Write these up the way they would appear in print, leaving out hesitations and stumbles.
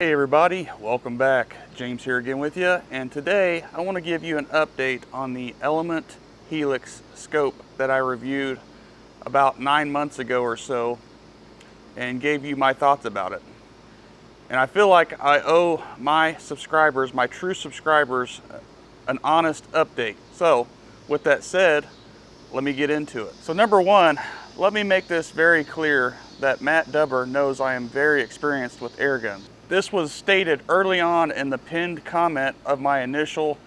Hey everybody, welcome back. James here again with you, and today I want to give you an update on the Element Helix scope that I reviewed about 9 months ago or so and gave you my thoughts about it. And I feel like I owe my subscribers, my true subscribers, an honest update. So with that said, let me get into it. So number one, let me make this very clear that Matt Dubber knows I am very experienced with air guns. This was stated early on in the pinned comment of my initial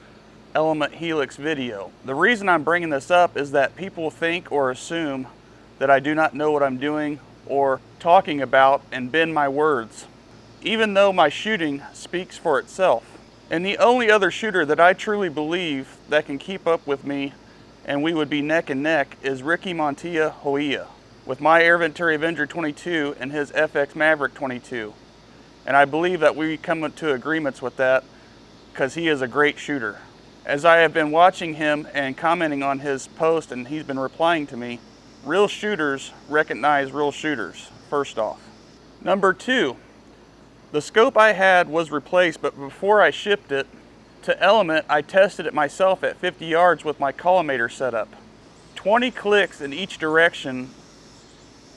Element Helix video. The reason I'm bringing this up is that people think or assume that I do not know what I'm doing or talking about and bend my words, even though my shooting speaks for itself. And the only other shooter that I truly believe that can keep up with me and we would be neck and neck is Ricky Montilla Hoia with my Air Venturi Avenger 22 and his FX Maverick 22. And I believe that we come to agreements with that because he is a great shooter. As I have been watching him and commenting on his post and he's been replying to me, real shooters recognize real shooters, first off. Number two, the scope I had was replaced, but before I shipped it to Element, I tested it myself at 50 yards with my collimator setup. 20 clicks in each direction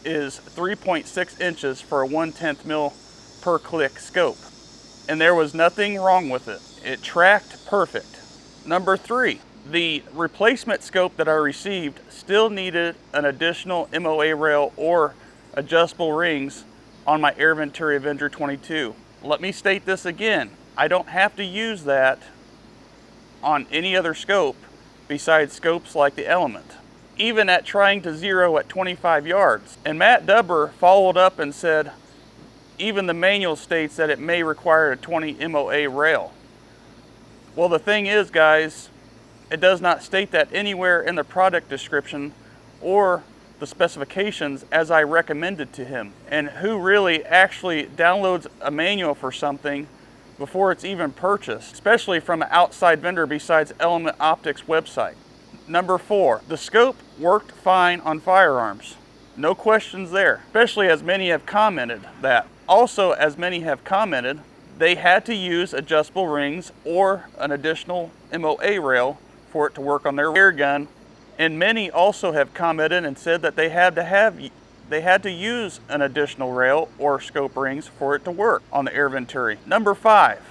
is 3.6 inches for a 1/10 mil per click scope. And there was nothing wrong with it. It tracked perfect. Number three, the replacement scope that I received still needed an additional MOA rail or adjustable rings on my Air Venturi Avenger 22. Let me state this again. I don't have to use that on any other scope besides scopes like the Element, even at trying to zero at 25 yards. And Matt Dubber followed up and said, even the manual states that it may require a 20 MOA rail. Well, the thing is, guys, it does not state that anywhere in the product description or the specifications as I recommended to him. And who really actually downloads a manual for something before it's even purchased, especially from an outside vendor besides Element Optics website? Number four, the scope worked fine on firearms. No questions there, especially as many have commented that. Also, as many have commented, they had to use adjustable rings or an additional MOA rail for it to work on their air gun. And many also have commented and said that they had to use an additional rail or scope rings for it to work on the Air Venturi. Number five,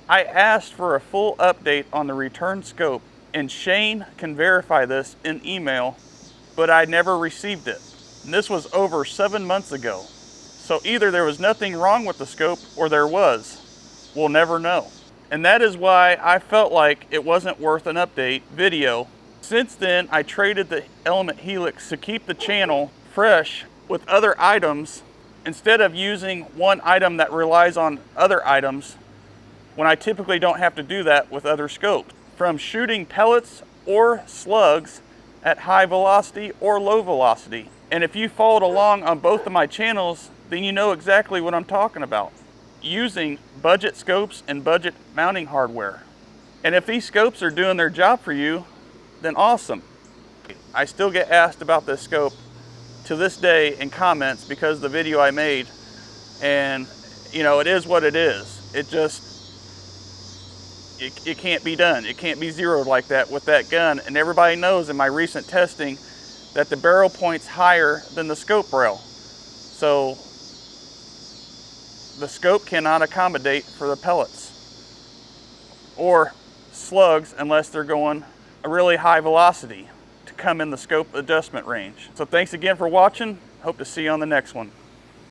I asked for a full update on the return scope, and Shane can verify this in email, but I never received it. And this was over 7 months ago. So either there was nothing wrong with the scope or there was. We'll never know. And that is why I felt like it wasn't worth an update video. Since then, I traded the Element Helix to keep the channel fresh with other items instead of using one item that relies on other items when I typically don't have to do that with other scopes. From shooting pellets or slugs at high velocity or low velocity. And if you followed along on both of my channels, then you know exactly what I'm talking about. Using budget scopes and budget mounting hardware. And if these scopes are doing their job for you, then awesome. I still get asked about this scope to this day in comments because of the video I made. And you know, it is what it is. It just, it can't be done. It can't be zeroed like that with that gun. And everybody knows in my recent testing that the barrel point's higher than the scope rail. So the scope cannot accommodate for the pellets or slugs unless they're going a really high velocity to come in the scope adjustment range. So thanks again for watching. Hope to see you on the next one.